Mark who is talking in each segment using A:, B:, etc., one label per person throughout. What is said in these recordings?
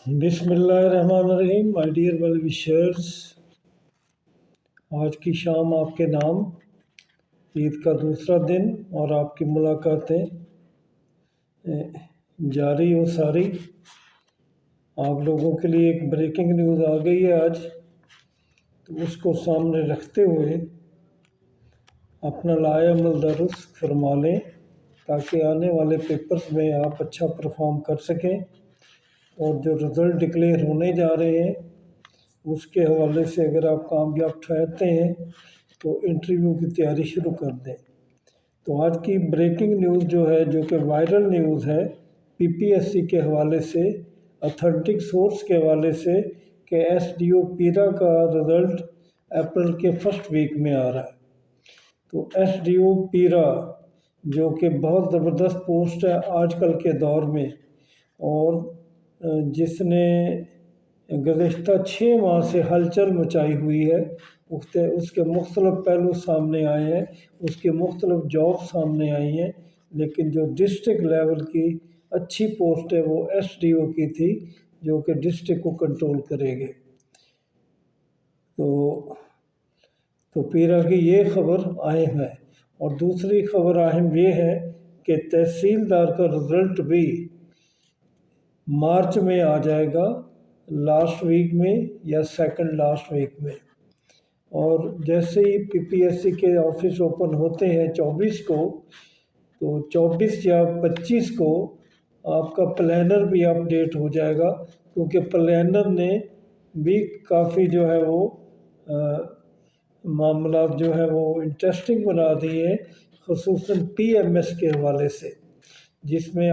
A: बिस्मिल्लाहिर्रहमानिर्रहीम। My dear well wishers, आज की शाम आपके नाम, ईद का दूसरा दिन और आपकी मुलाकातें जारी हो सारी। आप लोगों के लिए एक ब्रेकिंग न्यूज़ आ गई है आज, तो उसको सामने रखते हुए अपना लाएअमल दुरुस्त फरमा लें ताकि आने वाले पेपर्स में आप अच्छा परफॉर्म कर सकें और जो रिज़ल्ट डिक्लेयर होने जा रहे हैं उसके हवाले से अगर आप कामयाब ठहरते हैं तो इंटरव्यू की तैयारी शुरू कर दें। तो आज की ब्रेकिंग न्यूज़ जो है, जो कि वायरल न्यूज़ है पीपीएससी के हवाले से, अथेंटिक सोर्स के हवाले से, कि एसडीओ पीरा का रिज़ल्ट अप्रैल के फर्स्ट वीक में आ रहा है। तो एसडीओ पीरा जो कि बहुत ज़बरदस्त पोस्ट है आजकल के दौर में, और जिसने गुज़श्ता 6 माह से हलचल मचाई हुई है, उसके मुख्तलिफ पहलू सामने आए हैं, उसकी मुख्तलिफ जॉब सामने आई हैं, लेकिन जो डिस्ट्रिक्ट लेवल की अच्छी पोस्ट है वो एसडीओ की थी, जो कि डिस्ट्रिक्ट को कंट्रोल करेंगे। तो पीरा की ये खबर अहम है। और दूसरी खबर अहम ये है कि तहसीलदार का रिज़ल्ट भी मार्च में आ जाएगा, लास्ट वीक में या सेकंड लास्ट वीक में। और जैसे ही पीपीएससी के ऑफिस ओपन होते हैं 24 को, तो 24 या 25 को आपका प्लानर भी अपडेट हो जाएगा, क्योंकि प्लानर ने भी काफ़ी जो है वो मामला जो है वो इंटरेस्टिंग बना दिए हैं, ख़ुसूसन पीएमएस के हवाले से, जिसमें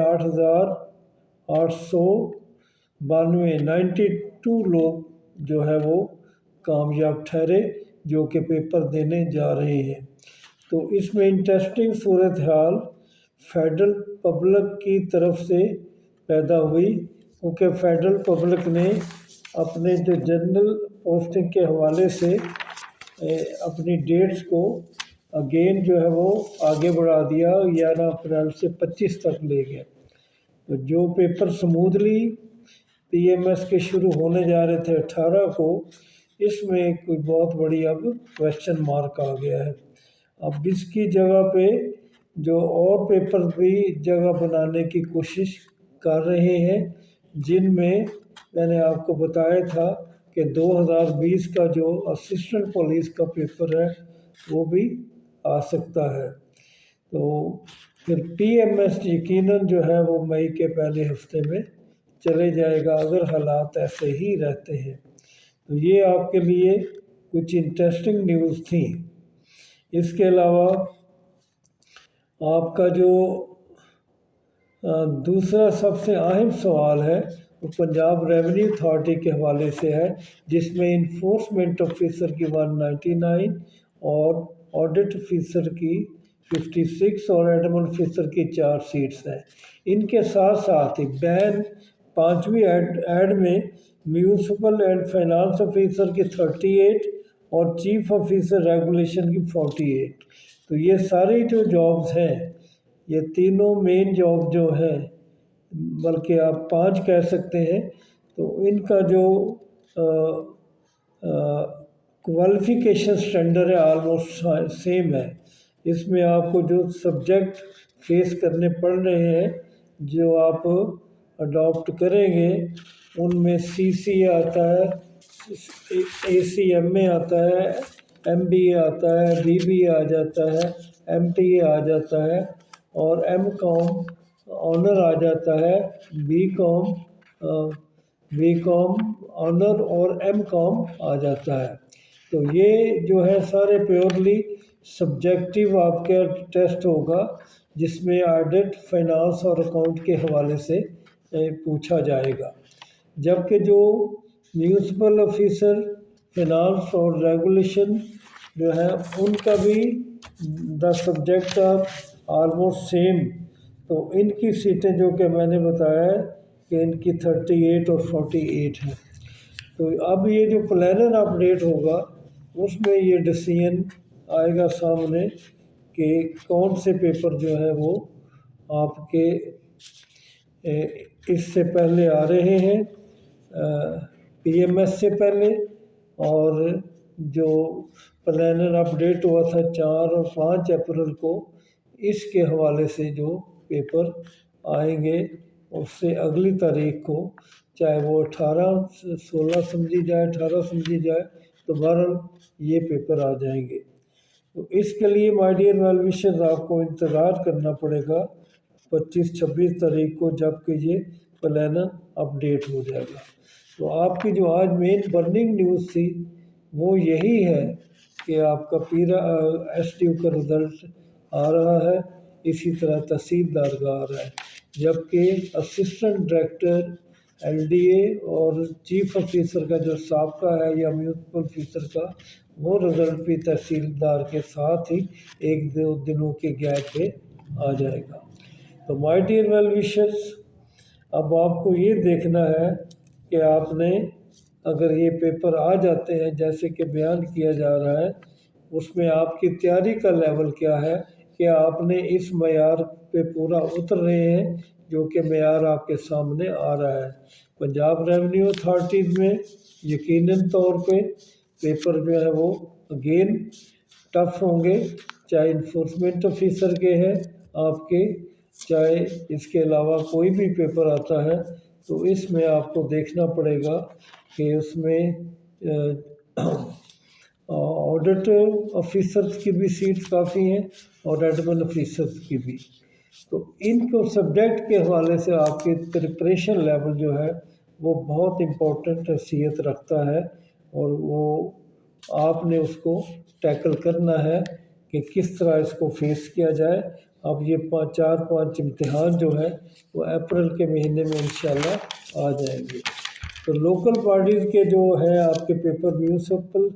A: 92 लोग जो है वो कामयाब ठहरे, जो कि पेपर देने जा रहे हैं। तो इसमें इंटरेस्टिंग सूरत हाल फेडरल पब्लिक की तरफ से पैदा हुई, क्योंकि फेडरल पब्लिक ने अपने जो जनरल पोस्टिंग के हवाले से अपनी डेट्स को अगेन जो है वो आगे बढ़ा दिया, 11 अप्रैल से 25 तक ले गया। तो जो पेपर स्मूथली पीएमएस के शुरू होने जा रहे थे 18 को, इसमें कोई बहुत बड़ी अब क्वेश्चन मार्क आ गया है। अब इसकी जगह पे जो और पेपर भी जगह बनाने की कोशिश कर रहे हैं, जिनमें मैंने आपको बताया था कि 2020 का जो असिस्टेंट पुलिस का पेपर है वो भी आ सकता है। तो फिर पीएमएस यकीनन जो है वो मई के पहले हफ्ते में चले जाएगा, अगर हालात ऐसे ही रहते हैं। तो ये आपके लिए कुछ इंटरेस्टिंग न्यूज़ थी। इसके अलावा आपका जो दूसरा सबसे अहम सवाल है वो पंजाब रेवेन्यू अथॉरिटी के हवाले से है, जिसमें इन्फोर्समेंट ऑफिसर की 199 और ऑडिट ऑफिसर की 56 और एडमिन ऑफिसर की 4 सीट्स हैं। इनके साथ साथ ही बैन 5वीं ऐड में म्यूनसिपल एंड फाइनेंस ऑफिसर की 38 और चीफ ऑफिसर रेगुलेशन की 48। तो ये सारी जो जॉब्स हैं, ये तीनों मेन जॉब जो है, बल्कि आप 5 कह सकते हैं, तो इनका जो क्वालिफ़िकेशन स्टैंडर्ड है ऑलमोस्ट सेम है। इसमें आपको जो सब्जेक्ट फेस करने पड़ रहे हैं, जो आप अडॉप्ट करेंगे, उनमें सीसीए आता है, एसीएमए आता है, एमबीए आता है, बीबीए आ जाता है, एमटीए आ जाता है, और एमकॉम ऑनर आ जाता है, बीकॉम ऑनर और एमकॉम आ जाता है। तो ये जो है सारे प्योरली सब्जेक्टिव आपका टेस्ट होगा, जिसमें ऑडिट, फाइनेंस और अकाउंट के हवाले से पूछा जाएगा। जबकि जो म्यूनसिपल ऑफिसर, फाइनेंस और रेगुलेशन जो है, उनका भी the subject are almost same. तो इनकी सीटें जो कि मैंने बताया है कि इनकी 38 और 48 हैं। तो अब ये जो प्लानर अपडेट होगा, उसमें ये डिसीजन आएगा सामने कि कौन से पेपर जो है वो आपके इससे पहले आ रहे हैं PMS से पहले, और जो प्लानर अपडेट हुआ था 4 और 5 अप्रैल को, इसके हवाले से जो पेपर आएंगे उससे अगली तारीख को, चाहे वो 18 16 समझी जाए, 18 समझी जाए, तो बहरहाल ये पेपर आ जाएंगे। तो इसके लिए माय डियर वेल विशर्स आपको इंतज़ार करना पड़ेगा 25-26 तारीख को, जबकि ये प्लानर अपडेट हो जाएगा। तो आपकी जो आज मेन बर्निंग न्यूज़ थी वो यही है कि आपका SDU का रिज़ल्ट आ रहा है, इसी तरह तहसीलदार का आ रहा है, जबकि असिस्टेंट डायरेक्टर LDA और चीफ ऑफिसर का जो साबका है या म्यूनसिपल ऑफिसर का, वो रिज़ल्ट भी तहसीलदार के साथ ही 1-2 दिनों के गैप पे आ जाएगा। तो माय डियर वेल विशर्स, अब आपको ये देखना है कि आपने, अगर ये पेपर आ जाते हैं जैसे कि बयान किया जा रहा है, उसमें आपकी तैयारी का लेवल क्या है कि आपने इस मयार पे पूरा उतर रहे हैं जो कि मयार आपके सामने आ रहा है। पंजाब रेवेन्यू अथॉरिटीज़ में यकीनन तौर पे पेपर जो है वो अगेन टफ होंगे, चाहे इन्फोर्समेंट ऑफिसर के हैं आपके, चाहे इसके अलावा कोई भी पेपर आता है, तो इसमें आपको देखना पड़ेगा कि उसमें ऑडिट ऑफिसर्स की भी सीट्स काफ़ी हैं और एडमिन ऑफिसर्स की भी। तो इनको सब्जेक्ट के हवाले से आपकी प्रिपरेशन लेवल जो है वो बहुत इम्पोर्टेंट हैसियत रखता है, और वो आपने उसको टैकल करना है कि किस तरह इसको फेस किया जाए। अब ये 4-5 इम्तिहान जो है वो अप्रैल के महीने में इंशाल्लाह आ जाएंगे। तो लोकल बॉडीज़ के जो है आपके paper, municipal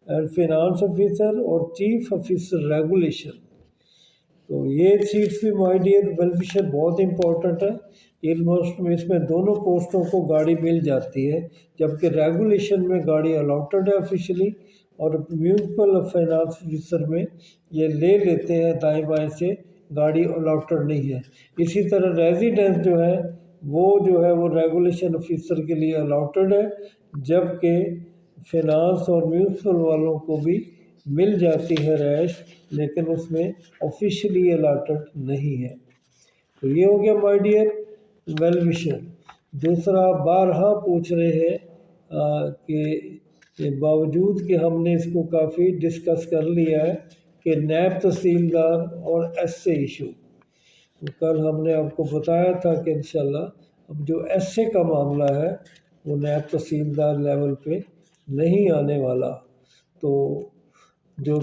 A: and finance officer और चीफ ऑफिसर रेगुलेशन, तो ये सीट्स भी माय डियर वेल विशर बहुत इंपॉर्टेंट है। ऑलमोस्ट में इसमें दोनों पोस्टों को गाड़ी मिल जाती है, जबकि रेगुलेशन में गाड़ी अलॉटेड है ऑफिशियली, और म्यूनसिपल फाइनेंस ऑफिसर में ये ले लेते हैं दाएं बाएं से, गाड़ी अलॉटेड नहीं है। इसी तरह रेजिडेंस जो है वो रेगुलेशन ऑफिसर के लिए अलॉटेड है, जबकि फाइनेंस और म्यूनसिपल वालों को भी मिल जाती है रैश, लेकिन उसमें ऑफिशियली अलॉटेड नहीं है। तो ये हो गया माय डियर वेल विशर। दूसरा, बारहा पूछ रहे हैं कि बावजूद कि हमने इसको काफ़ी डिस्कस कर लिया है कि नैब तहसीलदार और SA इशू, तो कल हमने आपको बताया था कि इंशाल्लाह अब जो SA का मामला है वो नैब तहसीलदार लेवल पे नहीं आने वाला। तो जो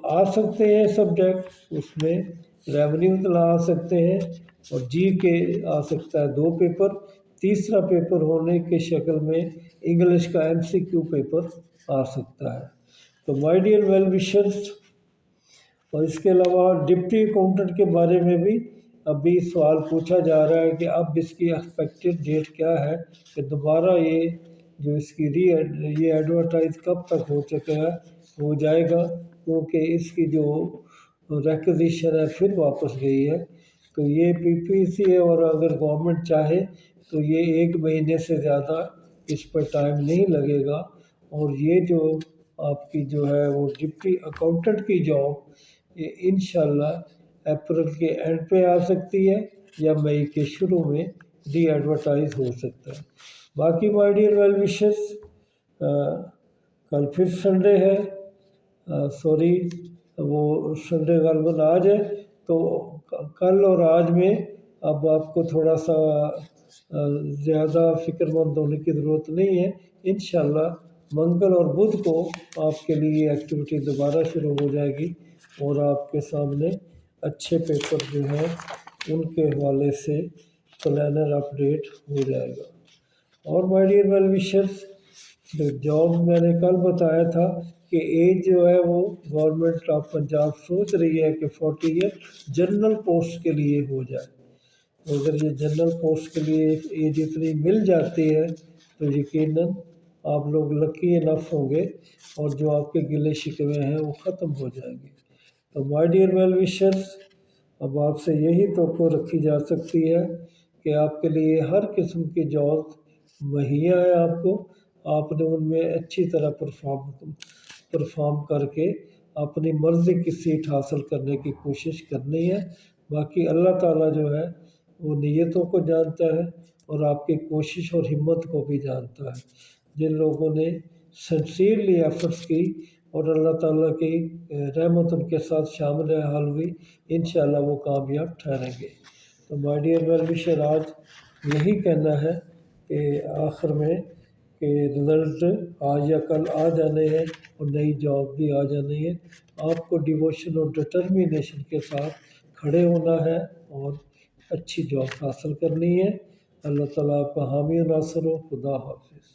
A: आ सकते हैं सब्जेक्ट, उसमें रेवेन्यू तो आ सकते हैं और GK आ सकता है 2 पेपर, तीसरा पेपर होने के शक्ल में इंग्लिश का MCQ पेपर आ सकता है। तो माय डियर वेल विशर्स, और इसके अलावा डिप्टी अकाउंटेंट के बारे में भी अभी सवाल पूछा जा रहा है कि अब इसकी एक्सपेक्टेड डेट क्या है, कि दोबारा ये जो इसकी ये एडवर्टाइज कब तक हो जाएगा, क्योंकि इसकी जो रिक्विजिशन है फिर वापस गई है। तो ये PPC है, और अगर गवर्नमेंट चाहे तो ये 1 महीने से ज़्यादा इस पर टाइम नहीं लगेगा, और ये जो आपकी जो है वो डिप्टी अकाउंटेंट की जॉब, ये इंशाल्लाह अप्रैल के एंड पे आ सकती है या मई के शुरू में री एडवर्टाइज हो सकता है। बाकी माय डियर वेल विशेस, कल फिर संडे है, सॉरी वो संडे गलबन आज है, तो कल और आज में अब आपको थोड़ा सा ज़्यादा फ़िक्रमंद होने की ज़रूरत नहीं है। इंशाल्लाह मंगल और बुध को आपके लिए एक्टिविटी दोबारा शुरू हो जाएगी, और आपके सामने अच्छे पेपर जो हैं उनके हवाले से प्लानर अपडेट हो जाएगा। और माय डियर वेल विशर्स, जो जॉब मैंने कल बताया था कि एज जो है वो गवर्नमेंट ऑफ पंजाब सोच रही है कि 40 ईयर जनरल पोस्ट के लिए हो जाए। तो अगर ये जनरल पोस्ट के लिए एज इतनी मिल जाती है तो यकीनन आप लोग लकी इनफ होंगे, और जो आपके गिले शिकवे हैं वो ख़त्म हो जाएंगे। तो माय डियर वेल विशर्स, अब आपसे यही तवक्को रखी जा सकती है कि आपके लिए हर किस्म की जॉब مہیا ہے آپ کو، آپ نے ان میں اچھی طرح پرفارم کر کے اپنی مرضی کی سیٹ حاصل کرنے کی کوشش کرنی ہے۔ باقی اللہ تعالیٰ جو ہے وہ نیتوں کو جانتا ہے اور آپ کی کوشش اور ہمت کو بھی جانتا ہے۔ جن لوگوں نے سنسیئرلی ایفرٹس کی اور اللہ تعالیٰ کی رحمت ان کے ساتھ شامل حال ہوئی، انشاءاللہ وہ کامیاب ٹھہریں گے۔ تو مائی ڈیئر ویل وشر، آج یہی کہنا ہے کہ آخر میں کہ رزلٹ آج یا کل آ جانے ہیں اور نئی جاب بھی آ جانی ہے۔ آپ کو ڈیووشن اور ڈٹرمینیشن کے ساتھ کھڑے ہونا ہے اور اچھی جاب حاصل کرنی ہے۔ اللہ تعالیٰ آپ کا حامی و ناصر ہو۔ خدا حافظ۔